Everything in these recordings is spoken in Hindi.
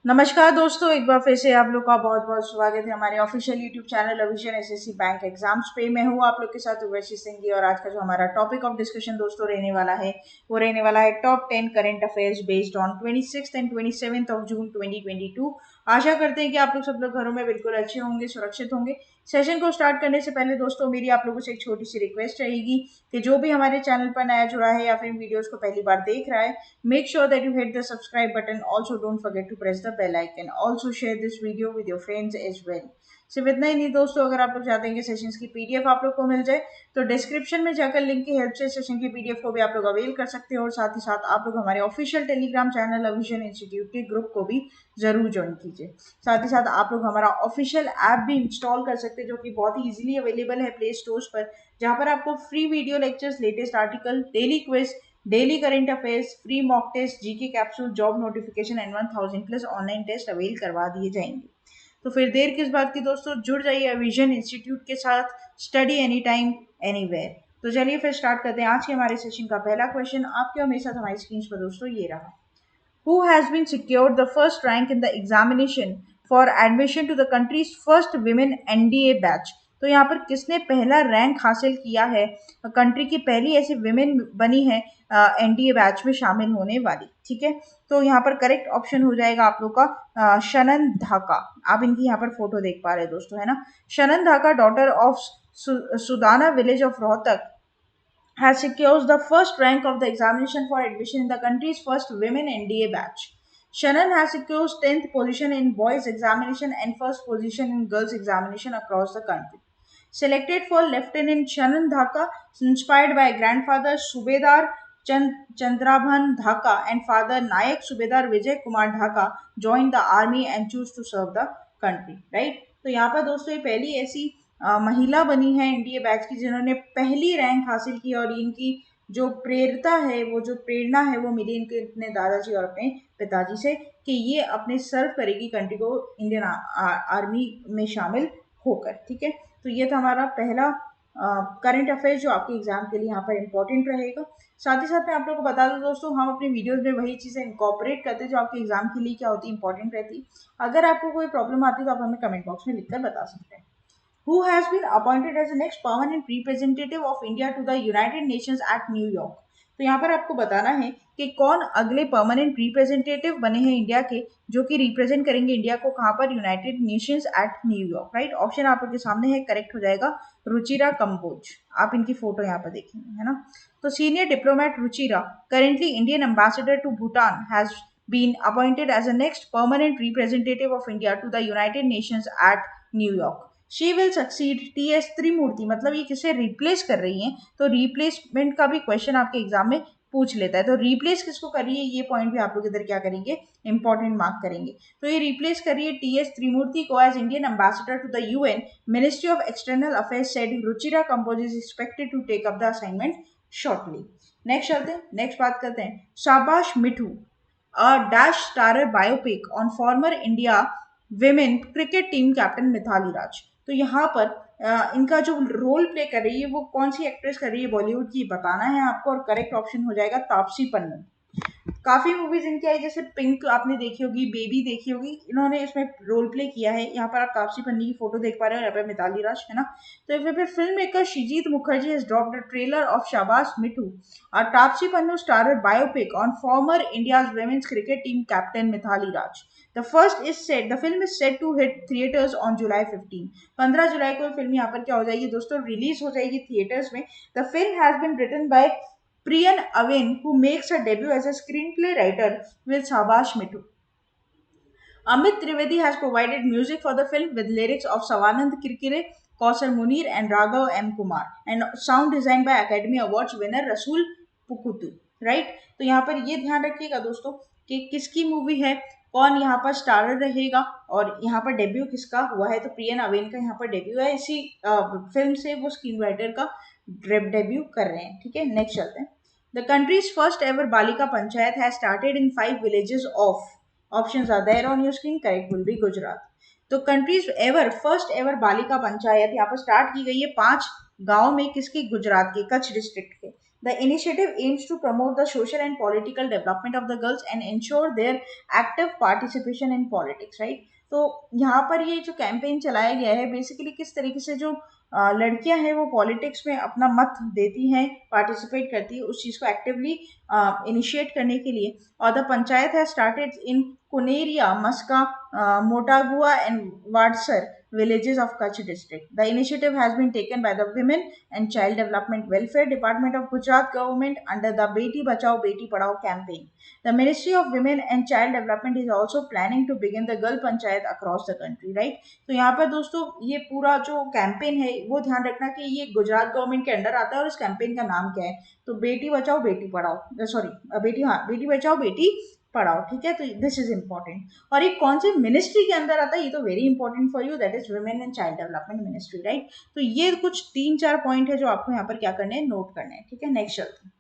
नमस्कार दोस्तों, एक बार फिर से आप लोग का बहुत बहुत स्वागत है हमारे ऑफिशियल यूट्यूब चैनल अविजन एसएससी बैंक एग्जाम्स पे। मैं हूँ आप लोग के साथ उर्वशी सिंह जी और आज का जो हमारा टॉपिक ऑफ डिस्कशन दोस्तों रहने वाला है वो रहने वाला है top 10 current affairs based on 26 and 27 of June 2022। आशा करते हैं कि आप लोग सब लोग घरों में बिल्कुल अच्छे होंगे, सुरक्षित होंगे। सेशन को स्टार्ट करने से पहले दोस्तों मेरी आप लोगों से एक छोटी सी रिक्वेस्ट रहेगी कि जो भी हमारे चैनल पर नया जुड़ा है या फिर वीडियोस को पहली बार देख रहा है, make sure that you hit the subscribe button. Also, don't forget to press the bell icon. Also, share this video with your friends as well. सिर्फ इतना ही नहीं दोस्तों, अगर आप लोग चाहते हैं कि सेशंस की पीडीएफ आप लोग को मिल जाए तो डिस्क्रिप्शन में जाकर लिंक की हेल्प से सेशन की पीडीएफ को भी आप लोग अवेल कर सकते हो और साथ ही साथ आप लोग हमारे ऑफिशियल टेलीग्राम चैनल अविजन इंस्टीट्यूट के ग्रुप को भी जरूर ज्वाइन कीजिए। साथ ही साथ आप लोग हमारा ऑफिशियल ऐप भी इंस्टॉल कर सकते हैं जो कि बहुत ही इजीली अवेलेबल है प्ले स्टोर्स पर, जहां पर आपको free video lectures, latest article, daily quiz, daily current affairs, free mock test, GK capsule, job notification and 1000 plus online test avail करवा दिए जाएंगे। तो फिर देर किस बात की दोस्तों, जुड़ जाइए अविजन इंस्टीट्यूट के साथ। Study any time anywhere. तो चलिए फिर स्टार्ट करते हैं आज के हमारे सेशन का पहला क्वेश्चन आपके और मेरे साथ हमारी स्क्रीन पर दोस्तों ये रहा। Who has been secured the first rank in the examination for admission to the country's first women NDA batch? तो यहाँ पर किसने पहला रैंक हासिल किया है, कंट्री की पहली ऐसी विमेन बनी है एनडीए बैच में शामिल होने वाली। ठीक है, तो यहाँ पर करेक्ट ऑप्शन हो जाएगा आप लोग का शनन धाका। आप इनकी यहाँ पर फोटो देख पा रहे हैं दोस्तों, है ना। Shanan Dhaka, daughter of Sudana village of Rohtak, has secured the first rank of the examination for admission in the country's first women NDA batch. Shannon has secured 10th position in boys examination and first position in girls examination across the country. Selected for Lieutenant Shannon Dhaka, inspired by grandfather Subedar Chandrabhan Dhaka and father Nayak Subedar Vijay Kumar Dhaka, joined the army and chose to serve the country. Right? तो यहाँ पर दोस्तों ये पहली ऐसी महिला बनी है एनडीए बैच की जिन्होंने पहली रैंक हासिल की और इनकी जो प्रेरता है, वो जो प्रेरणा है वो मिली इनके अपने दादाजी और अपने पिताजी से कि ये अपने सर्व करेगी कंट्री को इंडियन आर्मी में शामिल होकर। ठीक है, तो ये था हमारा पहला करंट अफेयर जो आपके एग्जाम के लिए यहाँ पर इम्पोर्टेंट रहेगा। साथ ही साथ मैं आप लोगों को बता दूं दोस्तों, हम अपने वीडियोस में वही चीज़ें इंकॉर्पोरेट करते हैं जो आपके एग्जाम के लिए क्या होती है, इंपॉर्टेंट रहती है। अगर आपको कोई प्रॉब्लम आती है तो आप हमें कमेंट बॉक्स में लिखकर बता सकते हैं। Who has been appointed as the next permanent representative of India to the United Nations at New York? तो यहाँ पर आपको बताना है कि कौन अगले परमानेंट रिप्रेजेंटेटिव बने हैं इंडिया के, जो कि रिप्रेजेंट करेंगे इंडिया को कहाँ पर, United Nations eight New York. Right, option आप लोग के सामने है, करेक्ट हो जाएगा रुचिरा कंबोज। आप इनकी फोटो यहाँ पर देखेंगे, है ना। तो senior diplomat Ruchira, currently Indian ambassador to Bhutan, has been appointed as the next permanent representative of India to the United Nations at New York. She will succeed TS. Tirumurti, मतलब ये किसे रिप्लेस कर रही हैं, तो रिप्लेसमेंट का भी क्वेश्चन आपके एग्जाम में पूछ लेता है। तो रिप्लेस किसको कर रही है, ये पॉइंट भी आप लोग इधर क्या करेंगे, इंपॉर्टेंट मार्क करेंगे। तो ये रिप्लेस कर रही है टी.एस. त्रिमूर्ति को as Indian ambassador to the UN. Ministry of external affairs said Ruchira Kamboj is expected to take up the assignment shortly. Next चलते हैं, नेक्स्ट बात करते हैं Shabaash Mithu, a dash starrer biopic on former India women cricket team captain Mithali Raj. तो यहाँ पर इनका जो रोल प्ले कर रही है वो कौन सी एक्ट्रेस कर रही है बॉलीवुड की, बताना है आपको। और करेक्ट ऑप्शन हो जाएगा तापसी पन्नू। काफी मूवीज इनकी आई, जैसे पिंक आपने देखी होगी, बेबी देखी होगी, इन्होंने इसमें रोल प्ले किया है। यहाँ पर आप तापसी पन्नी की फोटो देख पा रहे हो, यहाँ पे मिताली राज, है ना। तो यहाँ पे film maker Srijit Mukherji has dropped the trailer of Shabaash Mithu, और Taapsee Pannu starrer biopic on former India's women's cricket team captain Mithali Raj. The film is set to hit theaters on July 15. 15 जुलाई को फिल्म यहाँ पर क्या हो जाएगी दोस्तों, रिलीज हो जाएगी थिएटर्स में। The film has been written by Priyan Avin, who makes her debut as a screenplay writer with Shabash Mithu. Amit Trivedi has provided music for the film with lyrics of Savanand Kirkire, Kausar Munir and Raghav M. Kumar, and sound designed by Academy Awards winner Rasool Pukutu. Right, तो यहाँ पर ये ध्यान रखिएगा दोस्तों कि किसकी मूवी है, कौन यहाँ पर स्टारर रहेगा और यहाँ पर डेब्यू किसका हुआ है। तो प्रियन अवेन का यहाँ पर डेब्यू है, इसी फिल्म से वो स्क्रीन राइटर का डेब्यू कर रहे हैं। ठीक है, नेक्स्ट चलते हैं। The countries first ever Balika Panchayat has started in 5 villages of, options are there on your screen, correct will be Gujarat. तो countries ever first ever Balika panchayat यहाँ पर स्टार्ट की गई है 5 गांव में, किसकी, गुजरात के, कच्छ डिस्ट्रिक्ट के। The initiative aims to promote the social and political development of the girls and ensure their active participation in politics, right? तो यहाँ पर ये जो कैंपेन चलाया गया है बेसिकली किस तरीके से जो लड़कियां हैं वो पॉलिटिक्स में अपना मत देती हैं, पार्टिसिपेट करती है उस चीज़ को एक्टिवली इनिशिएट करने के लिए। और द पंचायत है started in Kuneria, Maska, Motagua and Wadsar villages of Kutch district. The initiative has been taken by the Women and Child Development Welfare Department of Gujarat government under the Beti Bachao Beti Padhao campaign. The Ministry of Women and Child Development is also planning to begin the girl panchayat across the country, right? तो यहाँ पर दोस्तों ये पूरा जो कैंपेन है वो ध्यान रखना कि ये गुजरात गवर्नमेंट के अंडर आता है और इस कैंपेन का नाम क्या है, तो बेटी बचाओ बेटी पढ़ाओ, सॉरी बेटी, हाँ बेटी बचाओ बेटी पढ़ाओ, ठीक है? तो दिस इज इंपॉर्टेंट। और ये कौन सी मिनिस्ट्री के अंदर आता है ये तो very important for you, that is women and child development ministry, right? तो ये कुछ 3-4 पॉइंट है जो आपको यहाँ पर क्या करने हैं, नोट करने हैं, ठीक है? नेक्स्ट चलते हैं।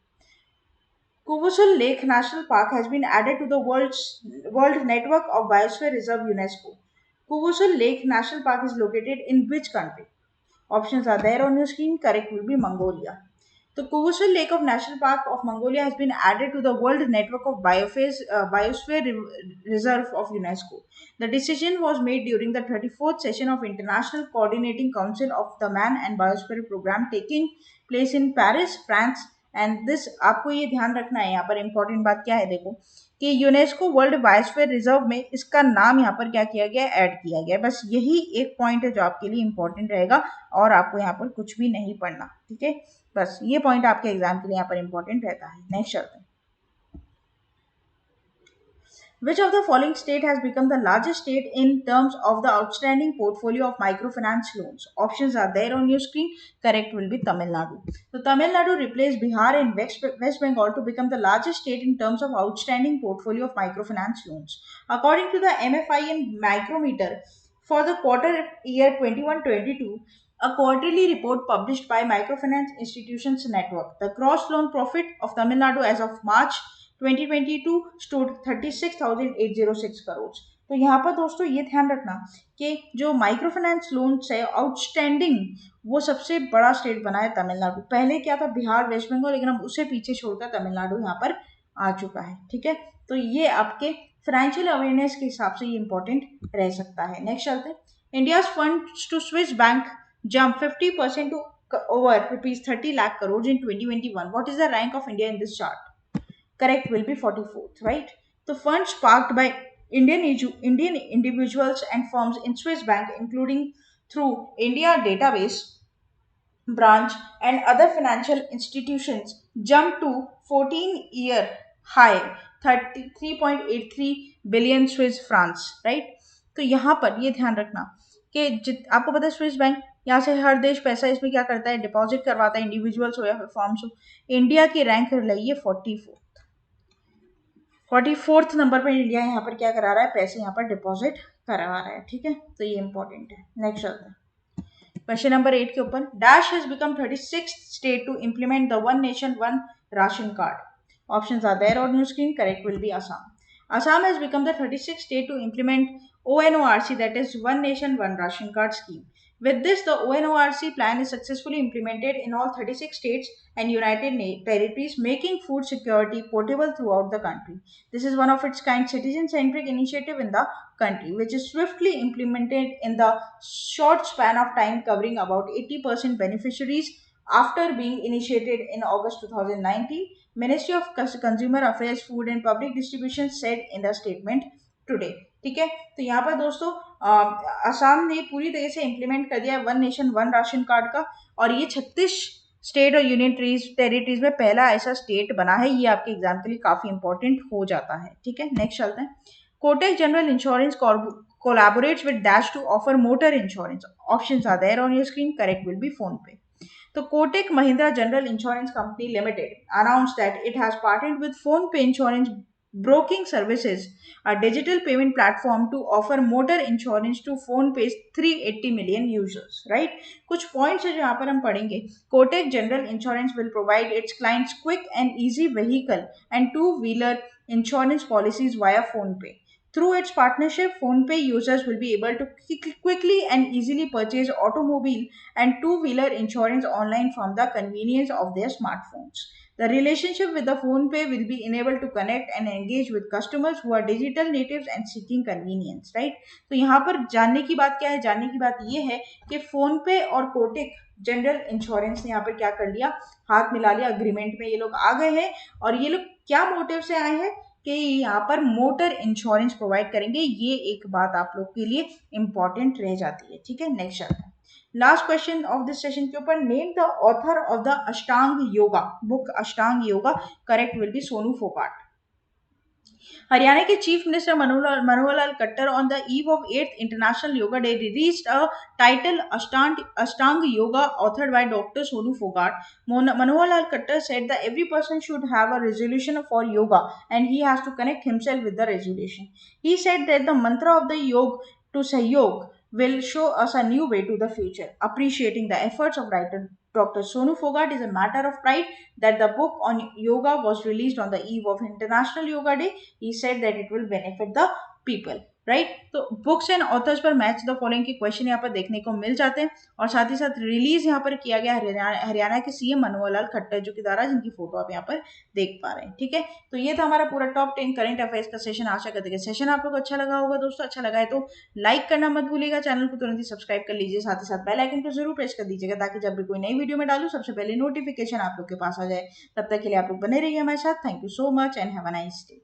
Kuvusul Lake National Park has been added to the world network of Biosphere Reserve UNESCO. Kuvusul Lake National Park is located in which country? Options are there on your screen. Correct will be Mongolia. The Kuvusul Lake of National Park of Mongolia has been added to the World Network of Biosphere Reserve of UNESCO. The decision was made during the 34th session of International Coordinating Council of the Man and Biosphere Program taking place in Paris, France. And this आपको ये ध्यान रखना है, यहाँ पर इंपॉर्टेंट बात क्या है, देखो कि यूनेस्को वर्ल्ड बायोस्फीयर रिजर्व में इसका नाम यहाँ पर क्या किया गया, ऐड किया गया। बस यही एक पॉइंट है जो आपके लिए इंपॉर्टेंट रहेगा और आपको यहाँ पर कुछ भी नहीं पढ़ना, ठीक है? बस ये पॉइंट आपके एग्जाम के लिए यहाँ पर इंपॉर्टेंट रहता है। नेक्स्ट चलते हैं। Which of the following state has become the largest state in terms of the outstanding portfolio of microfinance loans? Options are there on your screen. Correct will be Tamil Nadu. So Tamil Nadu replaced Bihar and West Bengal to become the largest state in terms of outstanding portfolio of microfinance loans. According to the MFIN micrometer for the quarter year 21-22, a quarterly report published by Microfinance Institutions Network, the gross loan profit of Tamil Nadu as of March 2022 stood 36,806 crore. तो यहाँ पर दोस्तों ये ध्यान रखना कि जो माइक्रो फाइनेंस लोन्स है आउटस्टैंडिंग वो सबसे बड़ा स्टेट बना है तमिलनाडु। पहले क्या था, बिहार, वेस्ट बंगाल, लेकिन अब उसे पीछे छोड़कर तमिलनाडु यहाँ पर आ चुका है, ठीक है? तो ये आपके फाइनेंशियल अवेयरनेस के हिसाब से ये इंपॉर्टेंट रह सकता है। नेक्स्ट चलते हैं। India funds to Swiss bank jump 50% to over ₹30 lakh crores in 2021. What is the rank of India in this chart? Correct will be 44th, right? The funds parked by Indian individuals and firms in Swiss Bank, including through India database branch and other financial institutions, jumped to 14-year high 33.83 billion Swiss francs, right? तो यहाँ पर ये ध्यान रखना कि आपको पता है स्विस बैंक यहाँ से हर देश पैसा इसमें क्या करता है, डिपॉजिट करवाता है, इंडिविजुअल्स हो या फिर फॉर्म्स हो। इंडिया की रैंक रही है 44th नंबर पर इंडिया यहाँ पर क्या करा रहा है, पैसे यहाँ पर डिपॉजिट करा रहा है, ठीक है? तो ये इंपॉर्टेंट है। नेक्स्ट चलते हैं क्वेश्चन नंबर 8 के ऊपर। Dash has become 36th state to implement the one nation one ration card. Options are there on your screen. Correct will be Assam. Assam has become the 36th state to implement ONORC, that is One Nation One Ration Card scheme. With this, the ONORC plan is successfully implemented in all 36 states and United Territories, making food security portable throughout the country. This is one of its kind citizen-centric initiative in the country, which is swiftly implemented in the short span of time, covering about 80% beneficiaries after being initiated in August 2019. Ministry of Consumer Affairs, Food and Public Distribution said in the statement today. ठीक है? तो यहाँ पर दोस्तों असम ने पूरी तरह से इम्प्लीमेंट कर दिया है one nation one ration card का, और ये 36 स्टेट और यूनियन टेरिटरीज में पहला ऐसा स्टेट बना है। ये आपके एग्जाम के लिए काफी इंपॉर्टेंट हो जाता है, ठीक है? नेक्स्ट चलते हैं। Kotak general insurance collaborates with Dash to offer motor insurance. Options are there on your screen. Correct will be PhonePe. The Kotak Mahindra General Insurance Company Limited announced that it has partnered with PhonePe Insurance Broking Services, a digital payment platform, to offer motor insurance to PhonePe's 380 million users. Right? कुछ points है जो यहाँ पर हम पढ़ेंगे। Kotak General Insurance will provide its clients quick and easy vehicle and two-wheeler insurance policies via PhonePe. Through its partnership, PhonePe users will be able to quickly and easily purchase automobile and two-wheeler insurance online from the convenience of their smartphones. The relationship with the PhonePe will be enabled to connect and engage with customers who are digital natives and seeking convenience, right? तो यहाँ पर जानने की बात क्या है? जानने की बात ये है कि PhonePe और कोटक जनरल इंश्योरेंस ने यहाँ पर क्या कर लिया, हाथ मिला लिया, अग्रीमेंट में ये लोग आ गए हैं। और ये लोग क्या मोटिव से आए हैं कि यहाँ पर मोटर इंश्योरेंस प्रोवाइड करेंगे। ये एक बात आप लोग के लिए इंपॉर्टेंट रह जाती है, ठीक है। नेक्स्ट चलते हैं last question of this session के ऊपर। Name the author of the Ashtanga yoga book. Ashtanga yoga correct will be Sonu Phogat. Haryana के chief minister Manohar Lal Khattar on the eve of 8th International Yoga Day released a title Ashtanga Yoga authored by Dr. Sonu Fogat. Manohar Lal Khattar said that every person should have a resolution for yoga and he has to connect himself with the resolution. He said that the mantra of the yoga to Sahyog will show us a new way to the future. Appreciating the efforts of writer Dr. Sonu Fogat is a matter of pride that the book on yoga was released on the eve of International Yoga Day. He said that it will benefit the people. Right तो बुक्स एंड ऑथर्स पर मैच द फॉलोइंग के क्वेश्चन यहाँ पर देखने को मिल जाते हैं। और साथ ही साथ रिलीज यहाँ पर किया गया हरियाणा के सीएम मनोहर लाल खट्टर जो कि द्वारा, जिनकी फोटो आप यहाँ पर देख पा रहे हैं, ठीक है। तो ये था हमारा पूरा टॉप 10 करंट अफेयर्स का सेशन। आशा करते हैं सेशन आप लोग अच्छा लगा होगा दोस्तों। अच्छा लगा है तो लाइक करना मत भूलिएगा, चैनल को तुरंत ही सब्सक्राइब कर लीजिए, साथ ही साथ बेल आइकन को जरूर प्रेस कर दीजिएगा ताकि जब भी कोई नई वीडियो में डालूं सबसे पहले नोटिफिकेशन आप लोग के पास आ जाए। तब तक के लिए आप लोग बने रहिए हमारे साथ। Thank you so much and have a nice day.